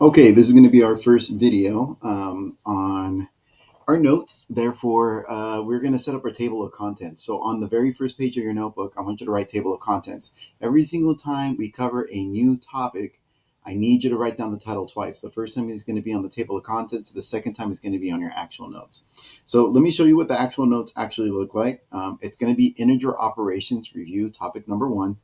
Okay, this is going to be our first video on our notes. Therefore, we're going to set up our table of contents. So on the very first page of your notebook, I want you to write table of contents. Every single time we cover a new topic, I need you to write down the title twice. The first time is going to be on the table of contents. The second time is going to be on your actual notes. So let me show you what the actual notes actually look like. It's going to be integer operations review, topic number 1.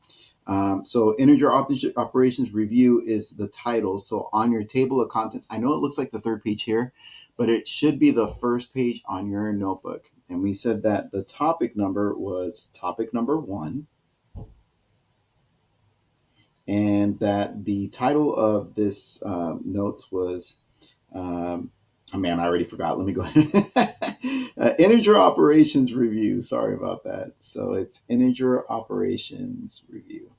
So integer operations review is the title. So on your table of contents, I know it looks like the third page here, but it should be the first page on your notebook. And we said that the topic number was topic number 1, and that the title of this notes was, oh man, I already forgot. Let me go ahead. Integer operations review. Sorry about that. So it's integer operations review.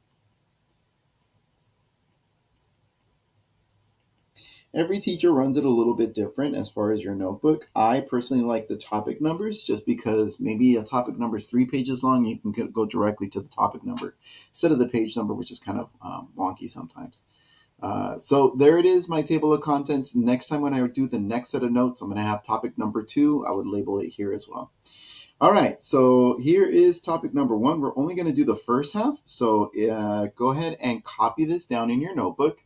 Every teacher runs it a little bit different as far as your notebook. I personally like the topic numbers just because maybe a topic number is 3 pages long. You can go directly to the topic number instead of the page number, which is kind of wonky sometimes. So there it is, my table of contents. Next time when I do the next set of notes, I'm going to have topic number 2. I would label it here as well. All right, so here is topic number 1. We're only going to do the first half. So go ahead and copy this down in your notebook.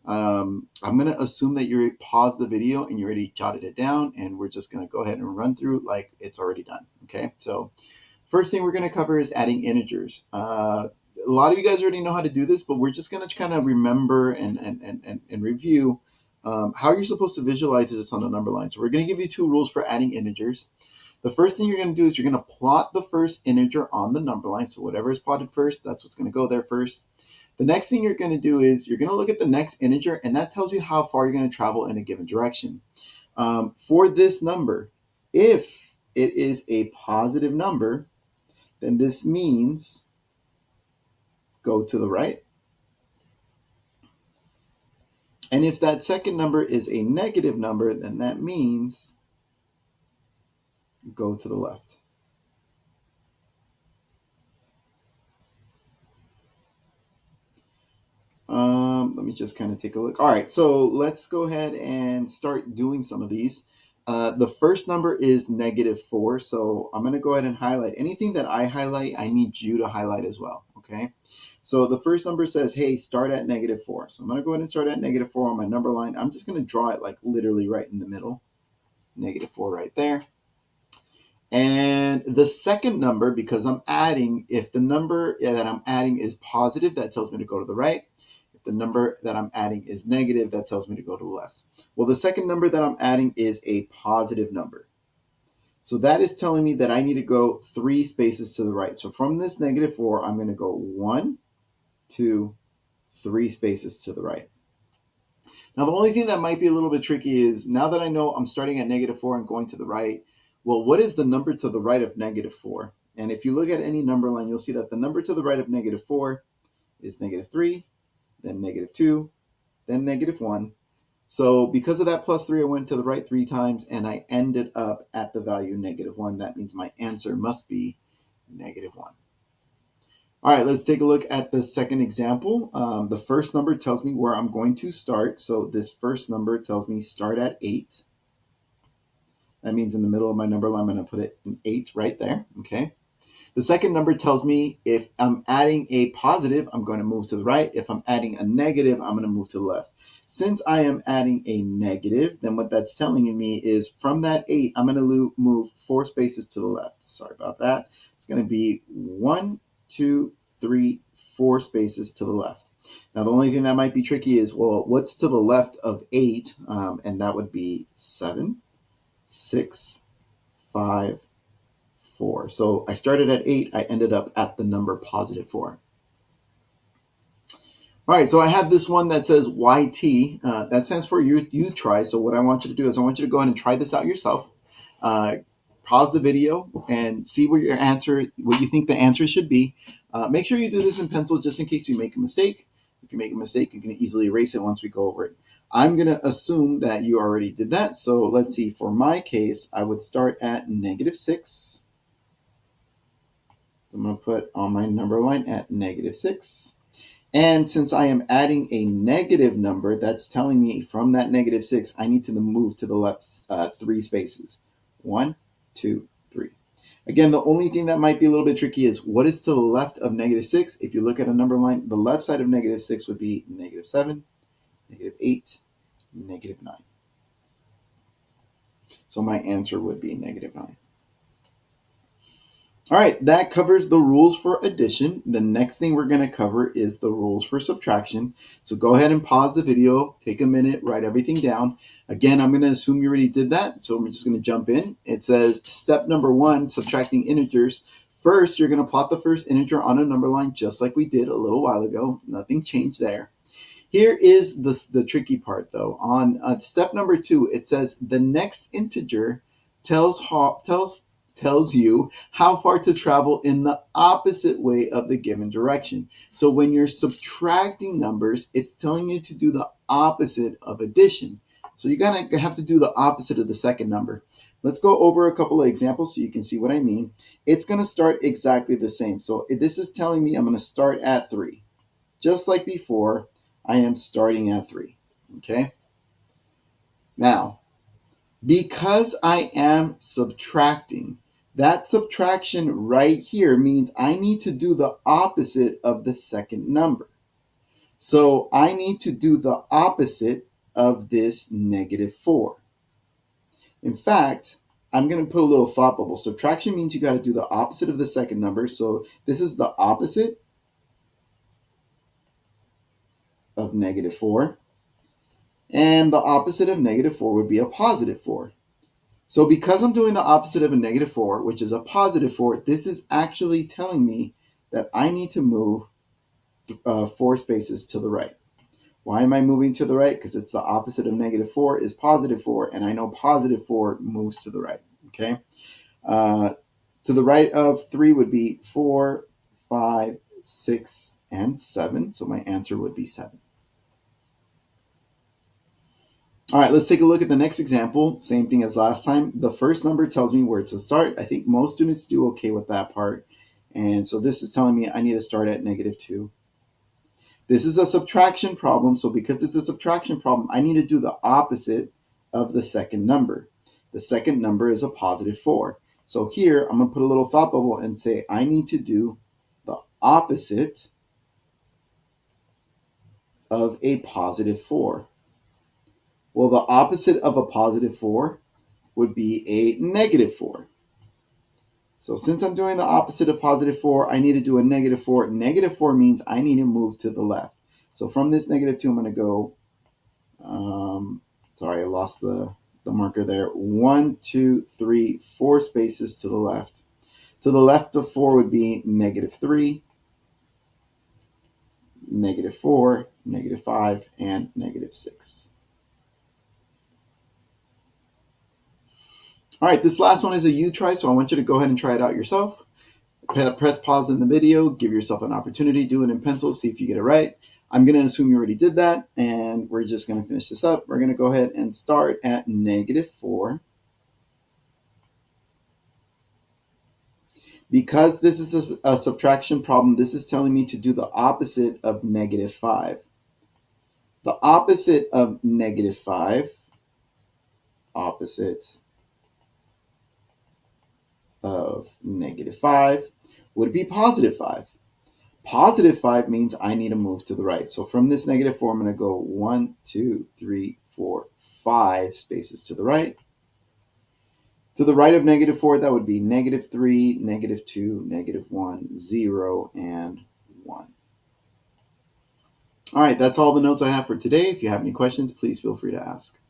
I'm going to assume that you paused the video and you already jotted it down, and we're just going to go ahead and run through like it's already done. Okay, so first thing we're going to cover is adding integers. A lot of you guys already know how to do this, but we're just going to kind of remember and review how you're supposed to visualize this on the number line. So we're going to give you 2 rules for adding integers. The first thing you're going to do is you're going to plot the first integer on the number line. So whatever is plotted first, that's what's going to go there first. The next thing you're going to do is you're going to look at the next integer, and that tells you how far you're going to travel in a given direction. For this number, if it is a positive number, then this means go to the right. And if that second number is a negative number, then that means go to the left. Let me just kind of take a look. All right, so let's go ahead and start doing some of these. The first number is -4, so I'm going to go ahead and highlight. Anything that I highlight, I need you to highlight as well, okay? So the first number says, hey, start at -4. So I'm going to go ahead and start at -4 on my number line. I'm just going to draw it like literally right in the middle. -4 right there. And the second number, because I'm adding, if the number that I'm adding is positive, that tells me to go to the right. If the number that I'm adding is negative, that tells me to go to the left. Well, the second number that I'm adding is a positive number. So that is telling me that I need to go 3 spaces to the right. So from this -4, I'm going to go 1, 2, 3 spaces to the right. Now, the only thing that might be a little bit tricky is now that I know I'm starting at -4 and going to the right, well, what is the number to the right of -4? And if you look at any number line, you'll see that the number to the right of -4 is -3, then -2, then -1. So because of that +3, I went to the right 3 times and I ended up at the value -1. That means my answer must be -1. All right, let's take a look at the second example. The first number tells me where I'm going to start. So this first number tells me start at 8. That means in the middle of my number line, I'm going to put it in 8 right there, okay? The second number tells me if I'm adding a positive, I'm going to move to the right. If I'm adding a negative, I'm going to move to the left. Since I am adding a negative, then what that's telling me is from that 8, I'm going to move 4 spaces to the left. Sorry about that. It's going to be 1, 2, 3, 4 spaces to the left. Now, the only thing that might be tricky is, well, what's to the left of 8? And that would be 7, 6, 5, 4. So I started at 8. I ended up at the number +4. All right, so I have this one that says YT. That stands for you try. So what I want you to do is I want you to go ahead and try this out yourself. Pause the video and see what you think the answer should be. Make sure you do this in pencil just in case you make a mistake. If you make a mistake, you can easily erase it once we go over it. I'm going to assume that you already did that. So let's see. For my case, I would start at -6. So I'm going to put on my number line at -6. And since I am adding a negative number, that's telling me from that -6, I need to move to the left 3 spaces. 1, 2, 3. Again, the only thing that might be a little bit tricky is what is to the left of -6? If you look at a number line, the left side of -6 would be -7, -8, -9. So my answer would be -9. All right, that covers the rules for addition. The next thing we're going to cover is the rules for subtraction. So go ahead and pause the video, take a minute, write everything down. Again, I'm going to assume you already did that, so I'm just going to jump in. It says step number 1, subtracting integers. First, you're going to plot the first integer on a number line just like we did a little while ago. Nothing changed there. Here is the tricky part, though. On step number 2, it says the next integer tells you how far to travel in the opposite way of the given direction. So when you're subtracting numbers, it's telling you to do the opposite of addition. So you're going to have to do the opposite of the second number. Let's go over a couple of examples so you can see what I mean. It's going to start exactly the same. So this is telling me I'm going to start at 3. Just like before, I am starting at 3. Okay? Now, because I am subtracting, that subtraction right here means I need to do the opposite of the second number. So I need to do the opposite of this -4. In fact, I'm going to put a little thought bubble. Subtraction means you got to do the opposite of the second number. So this is the opposite of -4. And the opposite of -4 would be a +4. So because I'm doing the opposite of a -4, which is a +4, this is actually telling me that I need to move 4 spaces to the right. Why am I moving to the right? Because it's the opposite of -4 is +4, and I know +4 moves to the right. Okay. To the right of 3 would be 4, 5, 6, and 7. So my answer would be 7. All right, let's take a look at the next example. Same thing as last time. The first number tells me where to start. I think most students do okay with that part. And so this is telling me I need to start at -2. This is a subtraction problem. So because it's a subtraction problem, I need to do the opposite of the second number. The second number is a +4. So here I'm going to put a little thought bubble and say I need to do the opposite of a +4. Well, the opposite of a +4 would be a -4. So since I'm doing the opposite of +4, I need to do a -4. -4 means I need to move to the left. So from this -2, I'm going to go, sorry, I lost the marker there. 1, 2, 3, 4 spaces to the left. To the left of 4 would be -3, -4, -5, and -6. All right, this last one is a you try, so I want you to go ahead and try it out yourself. Press pause in the video, give yourself an opportunity, do it in pencil, see if you get it right. I'm going to assume you already did that, and we're just going to finish this up. We're going to go ahead and start at -4. Because this is a subtraction problem, this is telling me to do the opposite of -5. The opposite of -5, opposite of -5 would be +5. +5 means I need to move to the right. So from this -4, I'm going to go 1, 2, 3, 4, 5 spaces to the right. To the right of -4, that would be -3, -2, -1, 0, and 1. All right, that's all the notes I have for today. If you have any questions, please feel free to ask.